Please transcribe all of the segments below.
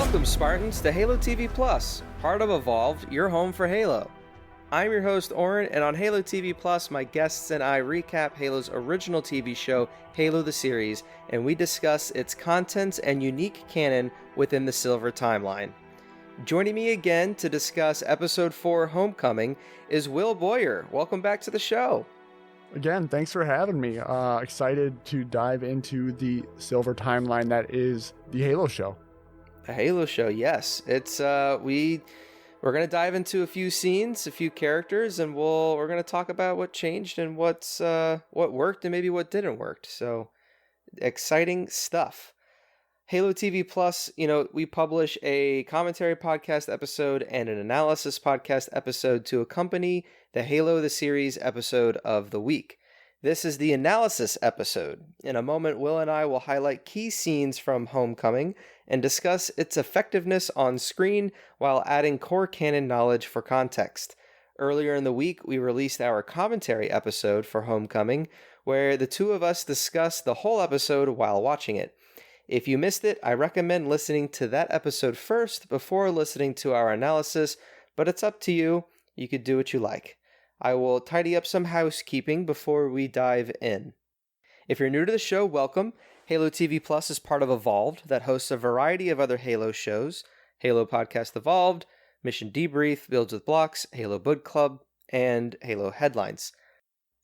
Welcome, Spartans, to Halo TV Plus, part of Evolved, your home for Halo. I'm your host, Oran, and on Halo TV Plus, my guests and I recap Halo's original TV show, Halo the Series, and we discuss its contents and unique canon within the Silver Timeline. Joining me again to discuss Episode 4, Homecoming, is Will Boyer. Welcome back to the show. Again, thanks for having me. Excited to dive into the Silver Timeline that is the Halo show. The Halo show, yes. It's we're gonna dive into a few scenes, a few characters, and we're gonna talk about what changed and what worked and maybe what didn't work. So exciting stuff. Halo TV Plus, we publish a commentary podcast episode and an analysis podcast episode to accompany the Halo the Series episode of the week. This is the analysis episode. In a moment, Will and I will highlight key scenes from Homecoming and discuss its effectiveness on screen while adding core canon knowledge for context. Earlier in the week, we released our commentary episode for Homecoming, where the two of us discussed the whole episode while watching it. If you missed it, I recommend listening to that episode first before listening to our analysis, but it's up to you. You could do what you like. I will tidy up some housekeeping before we dive in. If you're new to the show, welcome. Halo TV Plus is part of Evolved that hosts a variety of other Halo shows: Halo Podcast Evolved, Mission Debrief, Builds with Blocks, Halo Book Club, and Halo Headlines.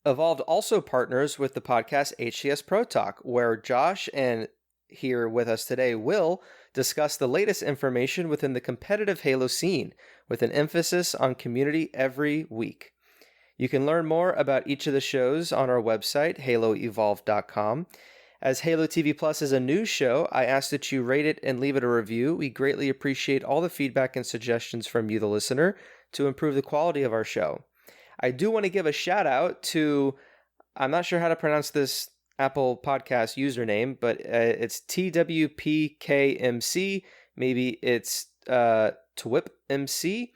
Evolved also partners with the podcast HCS Pro Talk, where Josh and here with us today, Will, discuss the latest information within the competitive Halo scene, with an emphasis on community every week. You can learn more about each of the shows on our website, haloevolved.com. As Halo TV Plus is a new show, I ask that you rate it and leave it a review. We greatly appreciate all the feedback and suggestions from you, the listener, to improve the quality of our show. I do want to give a shout out to, I'm not sure how to pronounce this Apple Podcast username, but it's TWPKMC. Maybe it's TWIPMC.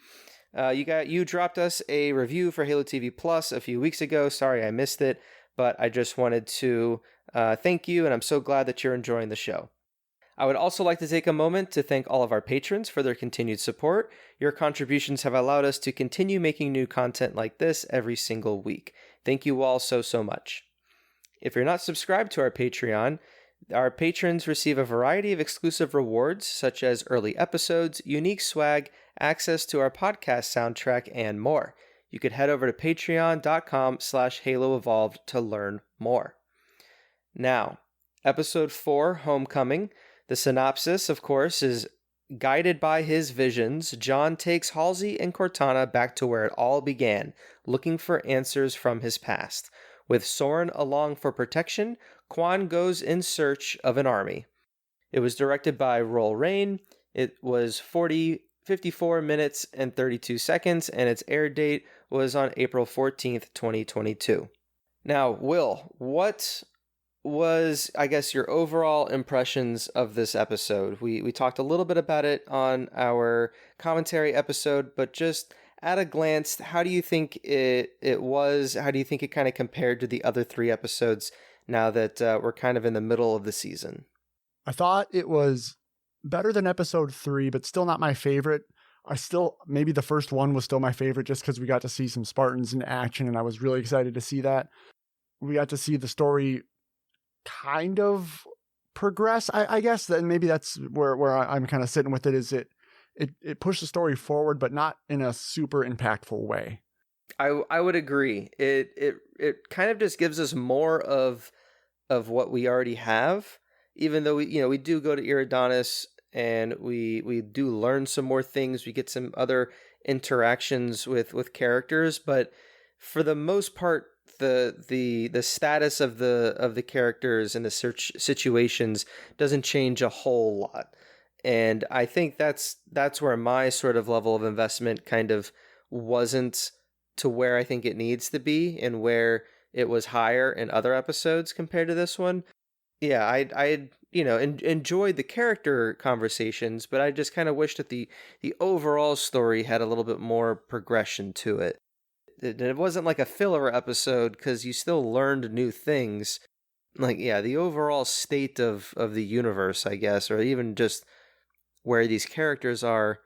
You dropped us a review for Halo TV Plus a few weeks ago. Sorry I missed it, but I just wanted to thank you, and I'm so glad that you're enjoying the show. I would also like to take a moment to thank all of our patrons for their continued support. Your contributions have allowed us to continue making new content like this every single week. Thank you all so much. If you're not subscribed to our Patreon, our patrons receive a variety of exclusive rewards, such as early episodes, unique swag, access to our podcast soundtrack, and more. You could head over to patreon.com/HaloEvolved to learn more. Now, Episode 4, Homecoming. The synopsis, of course, is: guided by his visions, John takes Halsey and Cortana back to where it all began, looking for answers from his past. With Soren along for protection, Quan goes in search of an army. It was directed by Roel Rain. It was 54 minutes and 32 seconds, and its air date was on April 14th, 2022. Now, Will, what was, I guess, your overall impressions of this episode? We talked a little bit about it on our commentary episode, but just at a glance, how do you think it was? How do you think it kind of compared to the other three episodes now that we're kind of in the middle of the season? I thought it was better than episode 3, but still not my favorite. Maybe the first one was still my favorite just because we got to see some Spartans in action, and I was really excited to see that. We got to see the story kind of progress, I guess. Then maybe that's where I'm kind of sitting with it, is it pushed the story forward, but not in a super impactful way. I would agree. It kind of just gives us more of what we already have, even though we do go to Eridanos and we do learn some more things. We get some other interactions with characters, but for the most part, the status of the characters and the search situations doesn't change a whole lot. And I think that's where my sort of level of investment kind of wasn't to where I think it needs to be, and where it was higher in other episodes compared to this one. Yeah, I enjoyed the character conversations, but I just kind of wish that the overall story had a little bit more progression to it. It wasn't like a filler episode, because you still learned new things. Like, yeah, the overall state of the universe, I guess, or even just where these characters are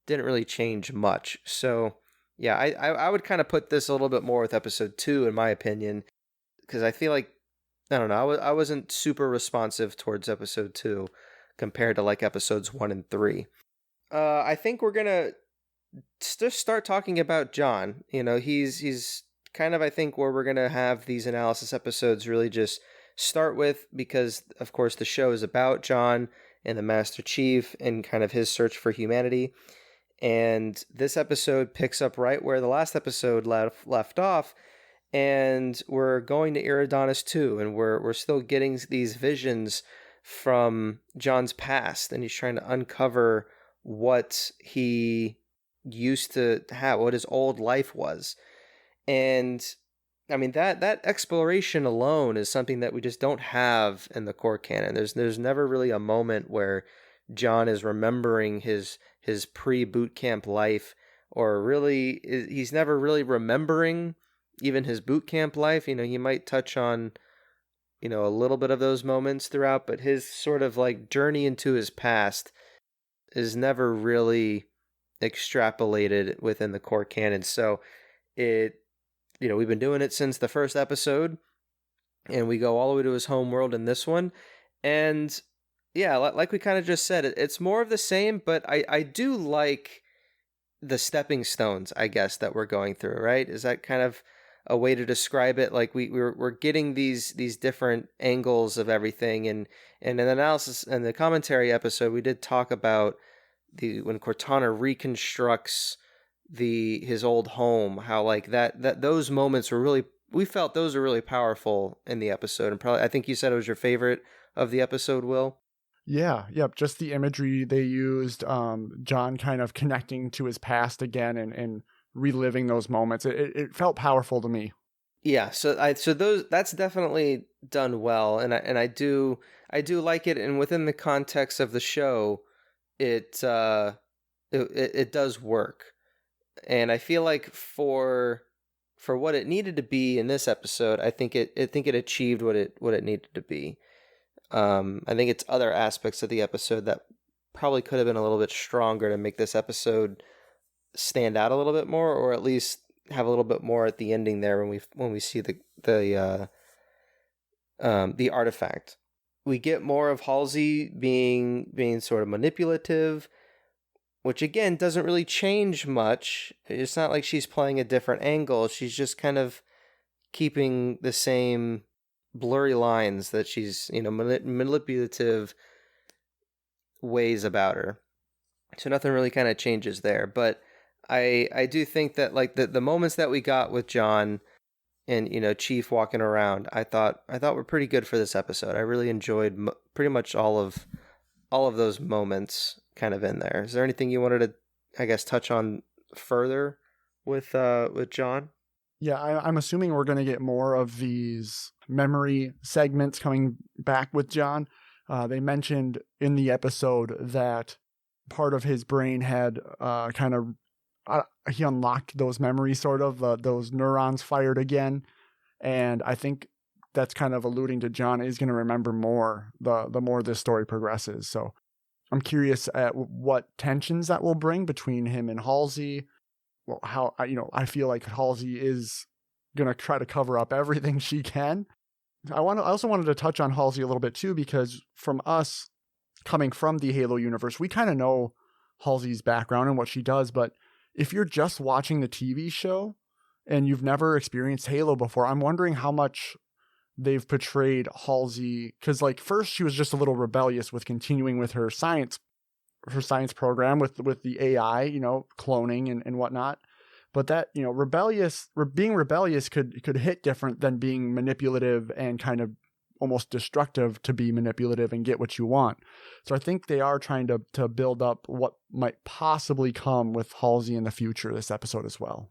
didn't really change much. So yeah, I would kind of put this a little bit more with episode 2 in my opinion, because I feel like, I don't know, I wasn't super responsive towards episode 2 compared to like episodes 1 and 3. I think we're gonna just start talking about John. He's kind of, I think, where we're gonna have these analysis episodes really just start with, because of course the show is about John and the Master Chief and kind of his search for humanity. And this episode picks up right where the last episode left off, and we're going to Iridonis 2, and we're still getting these visions from John's past, and he's trying to uncover what he used to have, what his old life was. And I mean, that exploration alone is something that we just don't have in the core canon. There's never really a moment where John is remembering his pre-boot camp life, or really he's never really remembering even his boot camp life. He might touch on a little bit of those moments throughout, but his sort of like journey into his past is never really extrapolated within the core canon. So we've been doing it since the first episode, and we go all the way to his home world in this one. And yeah, like we kind of just said, it's more of the same, but I do like the stepping stones, I guess, that we're going through, right? Is that kind of a way to describe it? Like we're getting these different angles of everything, and in the analysis and the commentary episode, we did talk about when Cortana reconstructs his old home, how like that those moments were really, we felt those were really powerful in the episode, and probably I think you said it was your favorite of the episode, Will. Yeah, yep. Just the imagery they used, John kind of connecting to his past again and reliving those moments. It felt powerful to me. Yeah, so that's definitely done well, and I do like it, and within the context of the show, it does work, and I feel like for what it needed to be in this episode, I think it achieved what it needed to be. I think it's other aspects of the episode that probably could have been a little bit stronger to make this episode stand out a little bit more, or at least have a little bit more at the ending there when we see the artifact. We get more of Halsey being sort of manipulative, which again doesn't really change much. It's not like she's playing a different angle. She's just kind of keeping the same blurry lines that she's, manipulative ways about her. So nothing really kind of changes there. But I do think that like the moments that we got with John and Chief walking around, I thought were pretty good for this episode. I really enjoyed pretty much all of those moments kind of in there. Is there anything you wanted to, I guess, touch on further with John? Yeah, I'm assuming we're going to get more of these memory segments coming back with John. They mentioned in the episode that part of his brain had he unlocked those memories, sort of, those neurons fired again. And I think that's kind of alluding to John is going to remember more the more this story progresses. So I'm curious at what tensions that will bring between him and Halsey. Well, how, I feel like Halsey is going to try to cover up everything she can. I also wanted to touch on Halsey a little bit too, because from us coming from the Halo universe, we kind of know Halsey's background and what she does. But if you're just watching the TV show and you've never experienced Halo before, I'm wondering how much they've portrayed Halsey. Because like first she was just a little rebellious with continuing with her science program with the AI, cloning and whatnot. But that, being rebellious could hit different than being manipulative and kind of almost destructive to be manipulative and get what you want. So I think they are trying to build up what might possibly come with Halsey in the future this episode as well.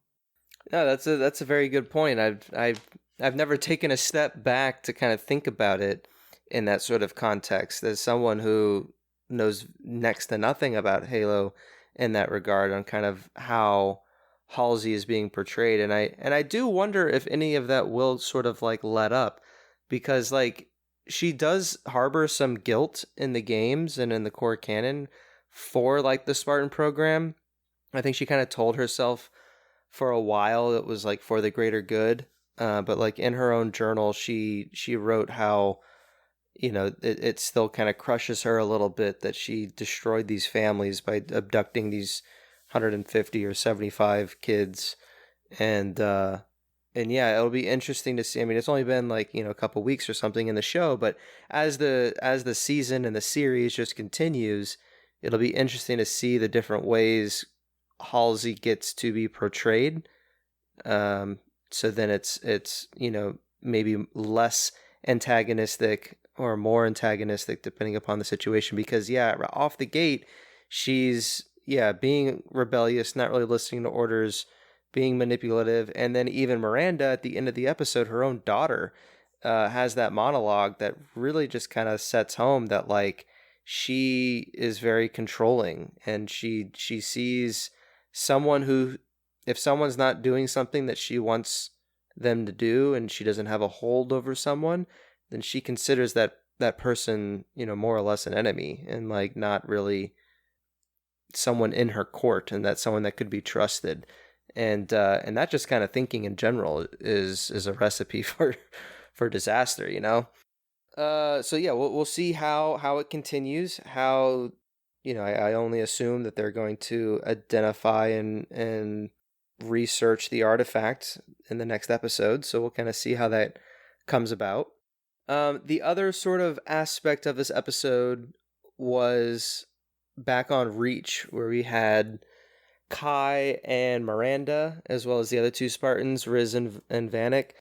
No, that's a very good point. I've never taken a step back to kind of think about it in that sort of context, as someone who knows next to nothing about Halo in that regard, on kind of how Halsey is being portrayed, and I do wonder if any of that will sort of like let up, because like she does harbor some guilt in the games and in the core canon for like the Spartan program. I think she kind of told herself for a while it was like for the greater good. But like in her own journal, she wrote how, you know, it still kind of crushes her a little bit that she destroyed these families by abducting these 150 or 75 kids. And yeah, it'll be interesting to see. I mean, it's only been like, you know, a couple weeks or something in the show, but as the season and the series just continues, it'll be interesting to see the different ways Halsey gets to be portrayed. Um, so then it's you know, maybe less antagonistic or more antagonistic depending upon the situation. Because yeah, off the gate, she's being rebellious, not really listening to orders, being manipulative, and then even Miranda at the end of the episode, her own daughter, has that monologue that really just kind of sets home that like she is very controlling, and she sees someone who, if someone's not doing something that she wants them to do and she doesn't have a hold over someone, then she considers that person, you know, more or less an enemy and like not really someone in her court, and that's someone that could be trusted. And that just kind of thinking in general is a recipe for disaster, you know. So yeah, we'll see how it continues. How, you know, I only assume that they're going to identify and research the artifact in the next episode. So we'll kind of see how that comes about. The other sort of aspect of this episode was back on Reach, where we had Kai and Miranda, as well as the other two Spartans, Riz and Vanek.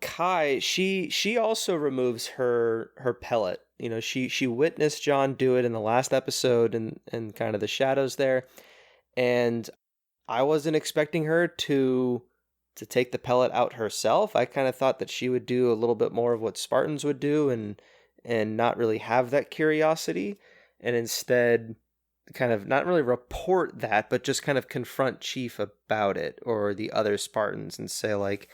Kai, she also removes her pellet. You know, she witnessed John do it in the last episode and kind of the shadows there. And I wasn't expecting her to take the pellet out herself. I kind of thought that she would do a little bit more of what Spartans would do and not really have that curiosity, and instead kind of not really report that, but just kind of confront Chief about it or the other Spartans and say like,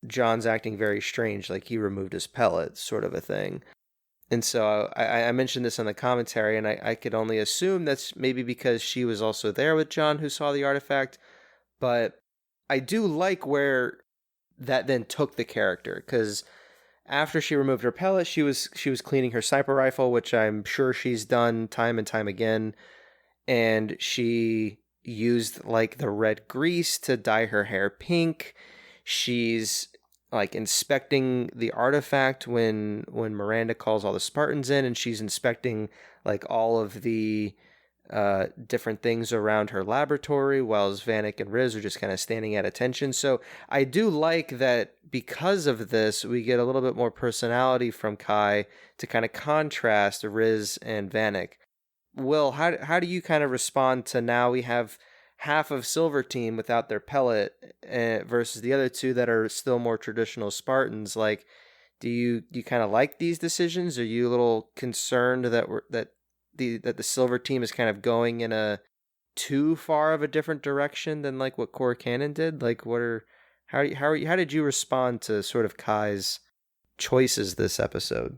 John's acting very strange, like he removed his pellet, sort of a thing. And so I mentioned this in the commentary, and I could only assume that's maybe because she was also there with John who saw the artifact. But I do like where that then took the character, because after she removed her pellet, she was cleaning her sniper rifle, which I'm sure she's done time and time again, and she used like the red grease to dye her hair pink. She's like inspecting the artifact when Miranda calls all the Spartans in, and she's inspecting like all of the different things around her laboratory, while Vanek and Riz are just kind of standing at attention. So I do like that because of this, we get a little bit more personality from Kai to kind of contrast Riz and Vanek. Will, how do you kind of respond to now we have half of Silver Team without their pellet versus the other two that are still more traditional Spartans? Like, do you kind of like these decisions? Are you a little concerned that the Silver Team is kind of going in a too far of a different direction than like what Core Cannon did? Like, how did you respond to sort of Kai's choices this episode?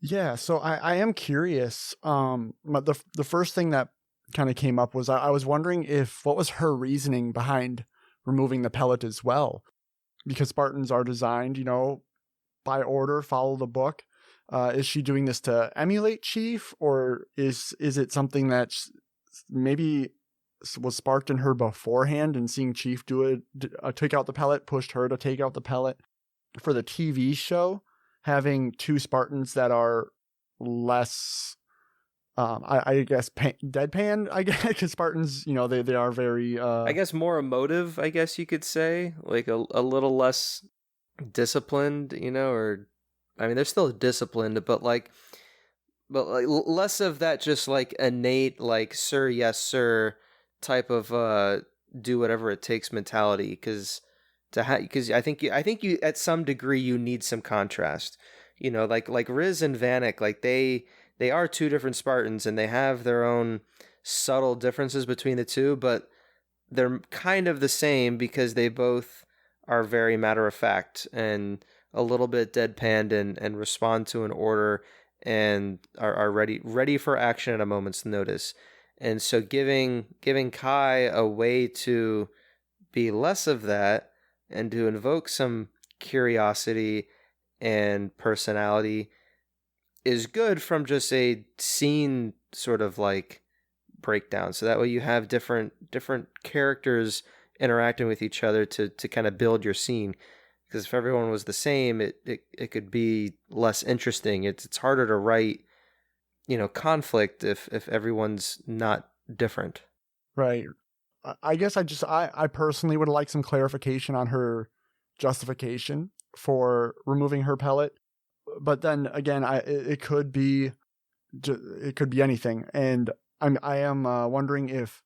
Yeah, so I am curious. The first thing that kind of came up was I was wondering what was her reasoning behind removing the pellet as well, because Spartans are designed, you know, by order, follow the book. Is she doing this to emulate Chief, or is it something that maybe was sparked in her beforehand, and seeing Chief do it, take out the pellet, pushed her to take out the pellet for the TV show? Having two Spartans that are less, I guess, deadpan, I guess, because Spartans, you know, they are very... I guess more emotive, I guess you could say. Like a little less disciplined, you know, or... I mean, they're still disciplined, but like less of that just like innate, like, sir, yes, sir, type of do whatever it takes mentality, because... because I think you at some degree you need some contrast, you know, like Riz and Vanek, like they are two different Spartans, and they have their own subtle differences between the two, but they're kind of the same because they both are very matter of fact and a little bit deadpanned and respond to an order and are ready for action at a moment's notice. And so giving Kai a way to be less of that and to invoke some curiosity and personality is good from just a scene sort of like breakdown. So that way you have different characters interacting with each other to kind of build your scene. Because if everyone was the same, it could be less interesting. It's harder to write, conflict if everyone's not different. Right. I guess I personally would like some clarification on her justification for removing her pellet. But then again, it could be anything, and I am wondering if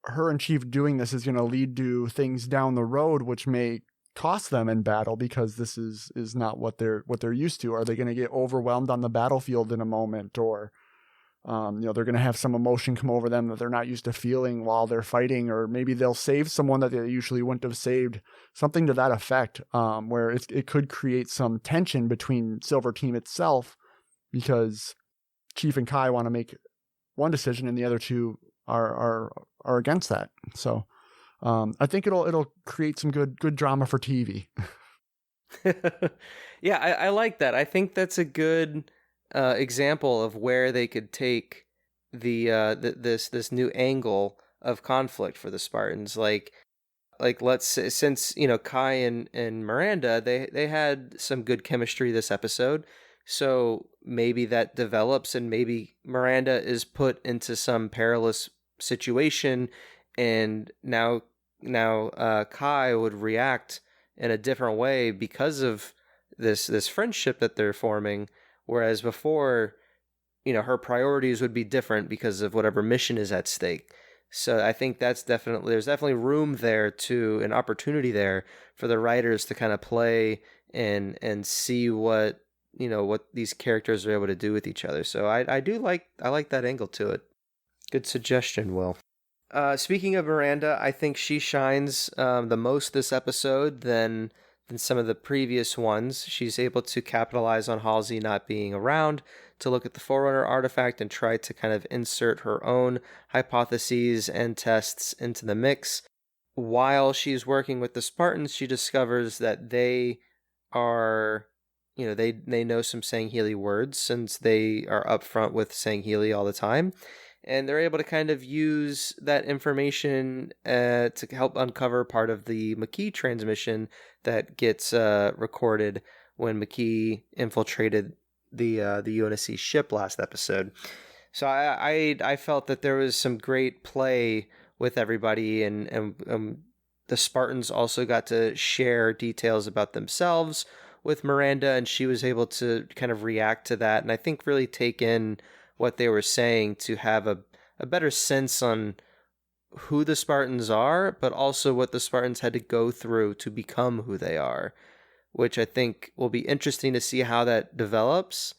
her and Chief doing this is going to lead to things down the road which may cost them in battle, because this is not what they're used to. Are they going to get overwhelmed on the battlefield in a moment, or they're going to have some emotion come over them that they're not used to feeling while they're fighting, or maybe they'll save someone that they usually wouldn't have saved, something to that effect, where it could create some tension between Silver Team itself, because Chief and Kai want to make one decision and the other two are against that. So I think it'll create some good drama for TV. Yeah, I like that. I think that's a good example of where they could take this new angle of conflict for the Spartans. Like let's say, since Kai and Miranda, they had some good chemistry this episode, so maybe that develops and maybe Miranda is put into some perilous situation, and now Kai would react in a different way because of this friendship that they're forming. Whereas before, her priorities would be different because of whatever mission is at stake. So I think there's definitely room there an opportunity there for the writers to kind of play and see what these characters are able to do with each other. So I like that angle to it. Good suggestion, Will. Speaking of Miranda, I think she shines the most this episode than some of the previous ones. She's able to capitalize on Halsey not being around to look at the Forerunner artifact and try to kind of insert her own hypotheses and tests into the mix. While she's working with the Spartans, she discovers that they are, they know some Sangheili words, since they are upfront with Sangheili all the time. And they're able to kind of use that information to help uncover part of the McKee transmission that gets recorded when McKee infiltrated the UNSC ship last episode. So I felt that there was some great play with everybody, and the Spartans also got to share details about themselves with Miranda, and she was able to kind of react to that, and I think really take in what they were saying to have a better sense on who the Spartans are, but also what the Spartans had to go through to become who they are, which I think will be interesting to see how that develops,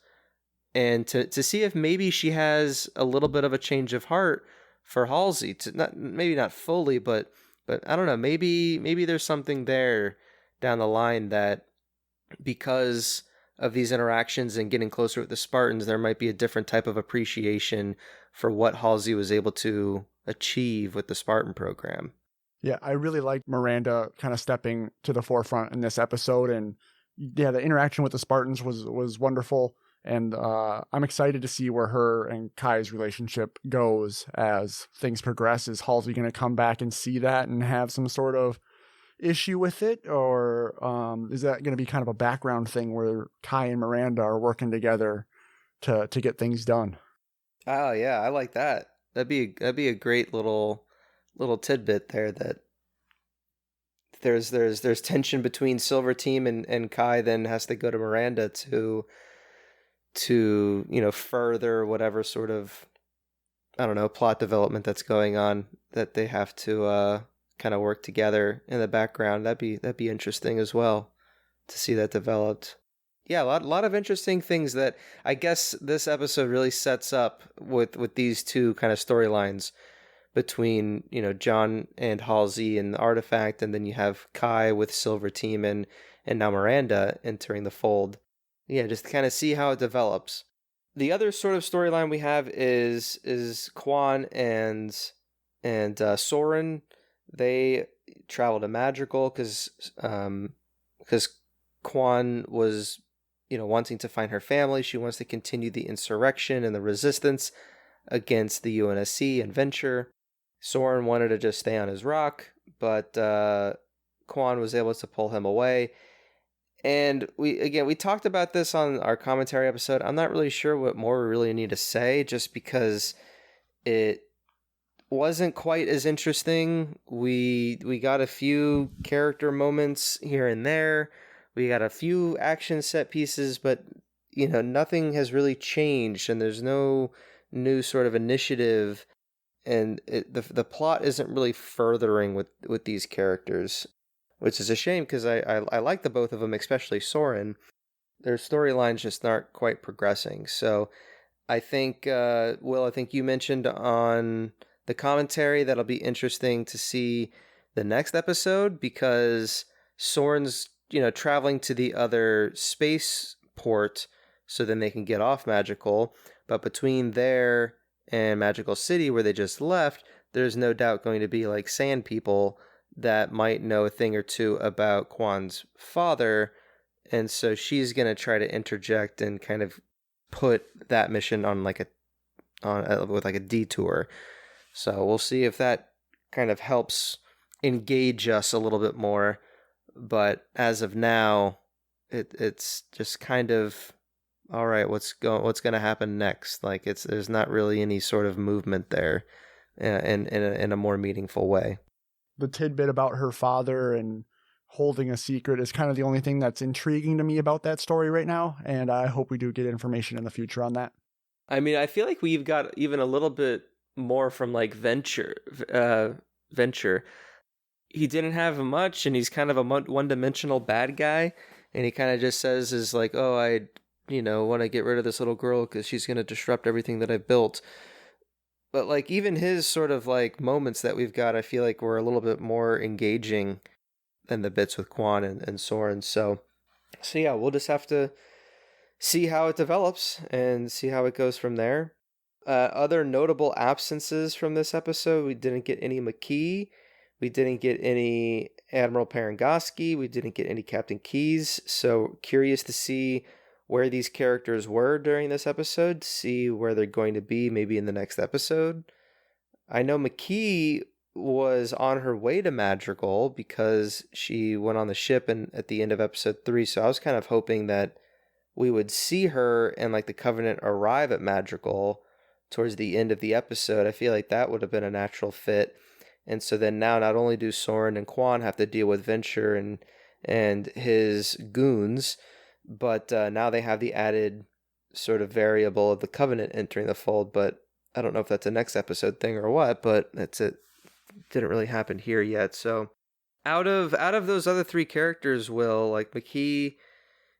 and to see if maybe she has a little bit of a change of heart for Halsey. Maybe not fully, but I don't know, maybe there's something there down the line that, because of these interactions and getting closer with the Spartans, there might be a different type of appreciation for what Halsey was able to achieve with the Spartan program. Yeah, I really liked Miranda kind of stepping to the forefront in this episode, and yeah, the interaction with the Spartans was wonderful, and I'm excited to see where her and Kai's relationship goes as things progress. Is Halsey going to come back and see that and have some sort of issue with it, or is that going to be kind of a background thing where Kai and Miranda are working together to get things done? Oh yeah, I like that. That'd be a great little tidbit there, that there's tension between Silver Team and Kai then has to go to Miranda to further whatever sort of, I don't know, plot development that's going on, that they have to kind of work together in the background. That'd be interesting as well to see that developed. Yeah, a lot of interesting things that I guess this episode really sets up with these two kind of storylines between, John and Halsey and the artifact, and then you have Kai with Silver Team and now Miranda entering the fold. Yeah, just kind of see how it develops. The other sort of storyline we have is Quan and Soren. They travel to Madrigal because Quan was wanting to find her family. She wants to continue the insurrection and the resistance against the UNSC and Venture. Soren wanted to just stay on his rock, but Quan was able to pull him away. And we talked about this on our commentary episode. I'm not really sure what more we really need to say, just because it wasn't quite as interesting. We got a few character moments here and there. We got a few action set pieces, but nothing has really changed, and there's no new sort of initiative, and the plot isn't really furthering with these characters, which is a shame because I like the both of them, especially Soren. Their storylines just aren't quite progressing. So I think, Will, I think you mentioned on the commentary that'll be interesting to see the next episode, because Soren's, traveling to the other space port so then they can get off Magical. But between there and Magical City, where they just left, there's no doubt going to be like sand people that might know a thing or two about Quan's father. And so she's going to try to interject and kind of put that mission on with like a detour. So we'll see if that kind of helps engage us a little bit more. But as of now, it's just kind of, all right, what's going to happen next? Like there's not really any sort of movement there in a more meaningful way. The tidbit about her father and holding a secret is kind of the only thing that's intriguing to me about that story right now, and I hope we do get information in the future on that. I mean, I feel like we've got even a little bit more from like Venture. He didn't have much, and he's kind of a one-dimensional bad guy, and he kind of just says is like, oh, I want to get rid of this little girl because she's going to disrupt everything that I built. But like even his sort of like moments that we've got, I feel like were a little bit more engaging than the bits with Quan and Soren. So yeah, we'll just have to see how it develops and see how it goes from there. Other notable absences from this episode: we didn't get any McKee, we didn't get any Admiral Parangoski, we didn't get any Captain Keyes. So curious to see where these characters were during this episode, see where they're going to be maybe in the next episode. I know McKee was on her way to Madrigal because she went on the ship at the end of episode 3, so I was kind of hoping that we would see her and like the Covenant arrive at Madrigal towards the end of the episode. I feel like that would have been a natural fit. And so then now not only do Soren and Quan have to deal with Venture and his goons, but now they have the added sort of variable of the Covenant entering the fold. But I don't know if that's a next episode thing or what, but that's it. Didn't really happen here yet. So out of those other three characters, Will, like McKee,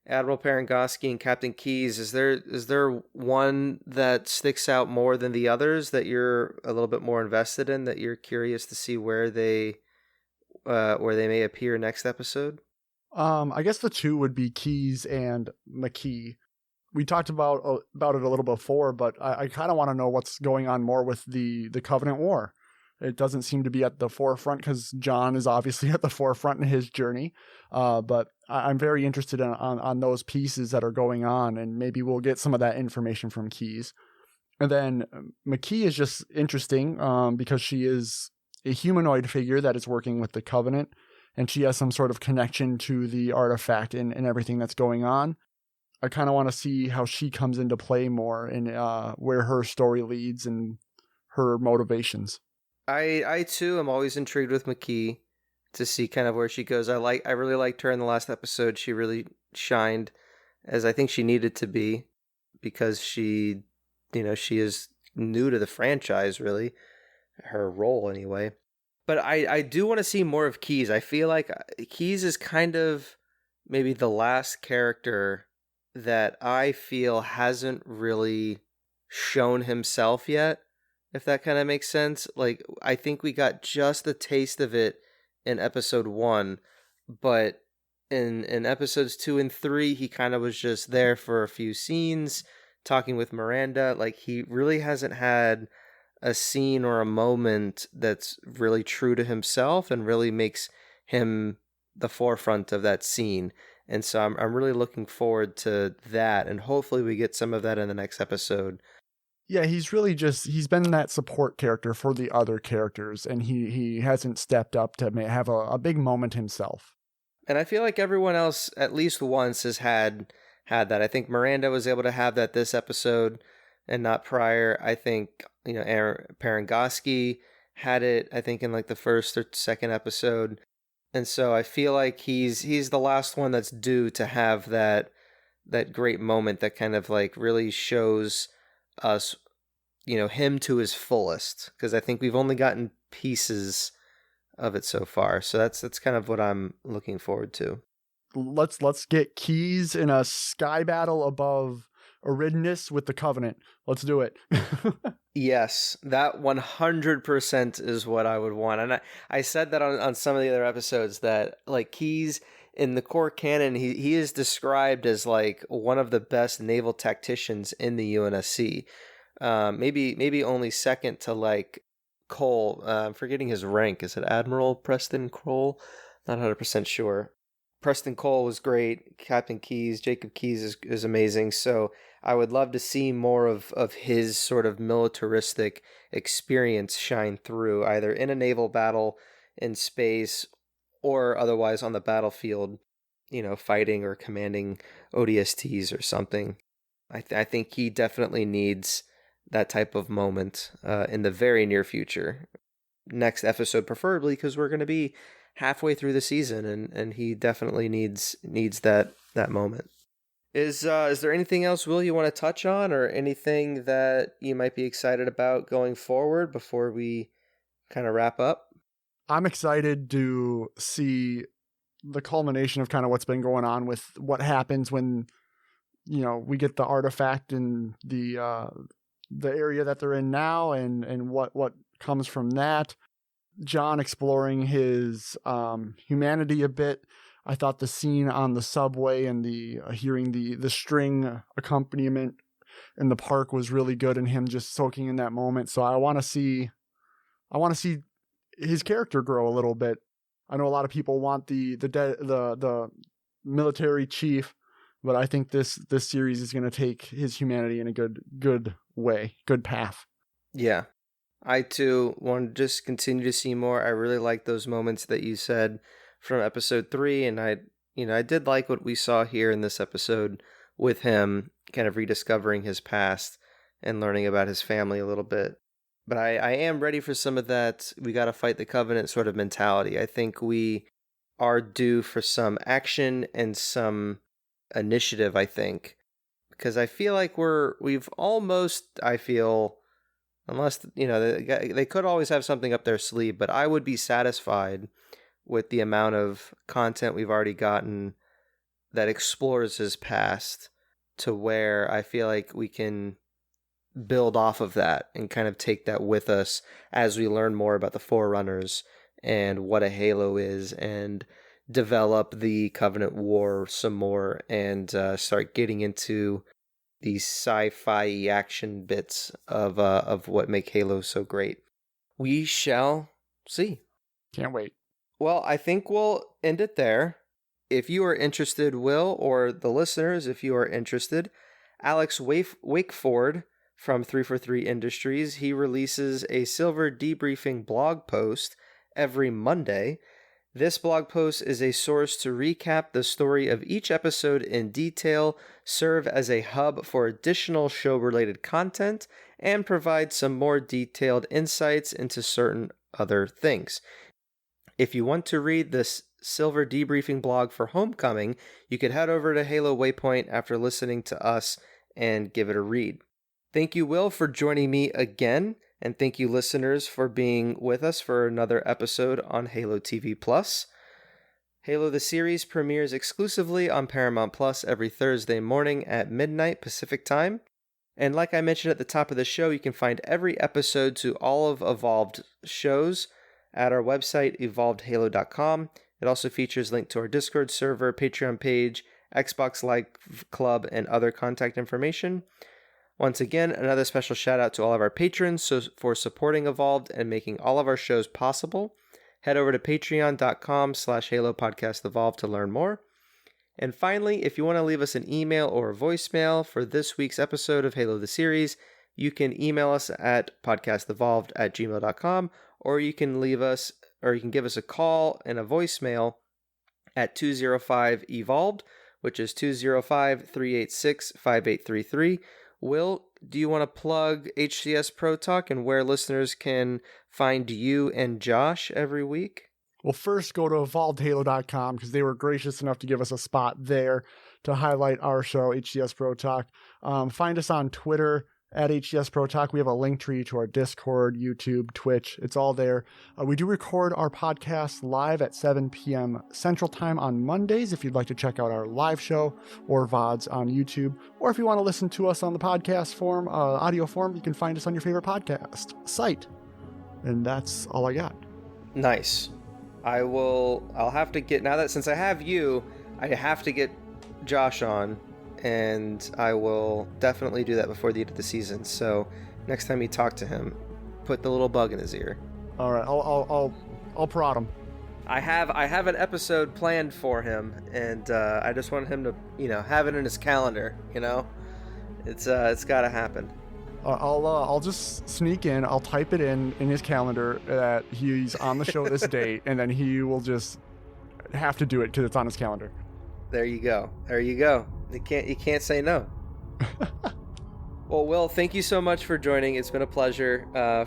Admiral Parangoski, and Captain Keyes, is there one that sticks out more than the others that you're a little bit more invested in, that you're curious to see where they may appear next episode? I guess the two would be Keyes and McKee. We talked about it a little before, but I kind of want to know what's going on more with the Covenant War. It doesn't seem to be at the forefront because John is obviously at the forefront in his journey. But I'm very interested on those pieces that are going on, and maybe we'll get some of that information from Keyes. And then McKee is just interesting because she is a humanoid figure that is working with the Covenant, and she has some sort of connection to the artifact and everything that's going on. I kind of want to see how she comes into play more and where her story leads and her motivations. I too am always intrigued with McKee to see kind of where she goes. I really liked her in the last episode. She really shined, as I think she needed to be, because she is new to the franchise, really, her role anyway. But I do want to see more of Keyes. I feel like Keyes is kind of maybe the last character that I feel hasn't really shown himself yet, if that kind of makes sense. Like, I think we got just a taste of it in episode 1, but in episodes 2 and 3, he kind of was just there for a few scenes talking with Miranda, like he really hasn't had a scene or a moment that's really true to himself and really makes him the forefront of that scene. And so I'm really looking forward to that, and hopefully we get some of that in the next episode. Yeah, he's been that support character for the other characters, and he hasn't stepped up to have a big moment himself. And I feel like everyone else at least once has had that. I think Miranda was able to have that this episode and not prior. I think, Aaron Parangoski had it, I think, in like the first or second episode. And so I feel like he's the last one that's due to have that great moment that kind of like really shows us, him to his fullest. Because I think we've only gotten pieces of it so far. So that's kind of what I'm looking forward to. Let's get Keyes in a sky battle above Eridanus with the Covenant. Let's do it. Yes, that 100% is what I would want. And I said that on some of the other episodes that like Keyes in the core canon, he is described as like one of the best naval tacticians in the UNSC. Maybe only second to like Cole. I'm forgetting his rank. Is it Admiral Preston Cole? Not 100% sure. Preston Cole was great. Captain Keyes, Jacob Keyes is amazing. So I would love to see more of his sort of militaristic experience shine through, either in a naval battle in space or otherwise on the battlefield, fighting or commanding ODSTs or something. I think he definitely needs that type of moment in the very near future. Next episode, preferably, because we're going to be halfway through the season, and he definitely needs that moment. Is there anything else, Will, you want to touch on, or anything that you might be excited about going forward before we kind of wrap up? I'm excited to see the culmination of kind of what's been going on with what happens when, we get the artifact in the area that they're in now, and what comes from that. John exploring his humanity a bit. I thought the scene on the subway and the hearing the string accompaniment in the park was really good, and him just soaking in that moment. So I want to see his character grow a little bit. I know a lot of people want the military chief, but I think this series is going to take his humanity in a good way, good path. Yeah. I too want to just continue to see more. I really like those moments that you said from episode 3, and I did like what we saw here in this episode with him kind of rediscovering his past and learning about his family a little bit. But I am ready for some of that we got to fight the Covenant sort of mentality. I think we are due for some action and some initiative, I think, because I feel like we've almost, unless, they could always have something up their sleeve, but I would be satisfied with the amount of content we've already gotten that explores his past, to where I feel like we can build off of that and kind of take that with us as we learn more about the Forerunners and what a Halo is, and develop the Covenant War some more, and start getting into these sci-fi action bits of what make Halo so great. We shall see. Can't wait. Well, I think we'll end it there. If you are interested, Will, or the listeners, if you are interested, Alex Wakeford from 343 Industries, he releases a Silver Debriefing blog post every Monday. This blog post is a source to recap the story of each episode in detail, serve as a hub for additional show-related content, and provide some more detailed insights into certain other things. If you want to read this Silver Debriefing blog for Homecoming, you could head over to Halo Waypoint after listening to us and give it a read. Thank you, Will, for joining me again. And thank you, listeners, for being with us for another episode on Halo TV Plus. Halo the series premieres exclusively on Paramount Plus every Thursday morning at midnight Pacific Time. And like I mentioned at the top of the show, you can find every episode to all of Evolved shows at our website, evolvedhalo.com. It also features a link to our Discord server, Patreon page, Xbox Live Club, and other contact information. Once again, another special shout out to all of our patrons for supporting Evolved and making all of our shows possible. Head over to patreon.com/Halo Podcast Evolved to learn more. And finally, if you want to leave us an email or a voicemail for this week's episode of Halo the Series, you can email us at podcastevolved@gmail.com, or you can give us a call and a voicemail at 205-EVOLVED, which is 205-386-5833. Will, do you want to plug HCS Pro Talk and where listeners can find you and Josh every week? Well, first go to evolvedhalo.com because they were gracious enough to give us a spot there to highlight our show, HCS Pro Talk. Find us on Twitter at HCS Pro Talk. We have a link tree to our Discord, YouTube, Twitch. It's all there. We do record our podcast live at 7 p.m. Central Time on Mondays if you'd like to check out our live show or VODs on YouTube. Or if you want to listen to us on the podcast form, audio form, you can find us on your favorite podcast site. And that's all I got. Nice. I'll have to get, now that since I have you, I have to get Josh on, and I will definitely do that before the end of the season. So next time you talk to him, put the little bug in his ear. All right, I'll prod him. I have an episode planned for him, and I just want him to, have it in his calendar. It's got to happen. I'll just sneak in. I'll type it in his calendar that he's on the show this date, and then he will just have to do it because it's on his calendar. There you go. You can't say no. Well, Will, thank you so much for joining. It's been a pleasure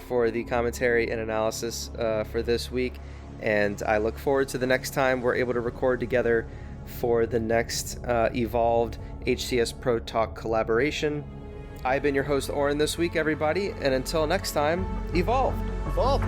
for the commentary and analysis for this week, and I look forward to the next time we're able to record together for the next Evolved HCS Pro Talk collaboration. I've been your host, Oran, this week, everybody, and until next time, Evolve! Evolve!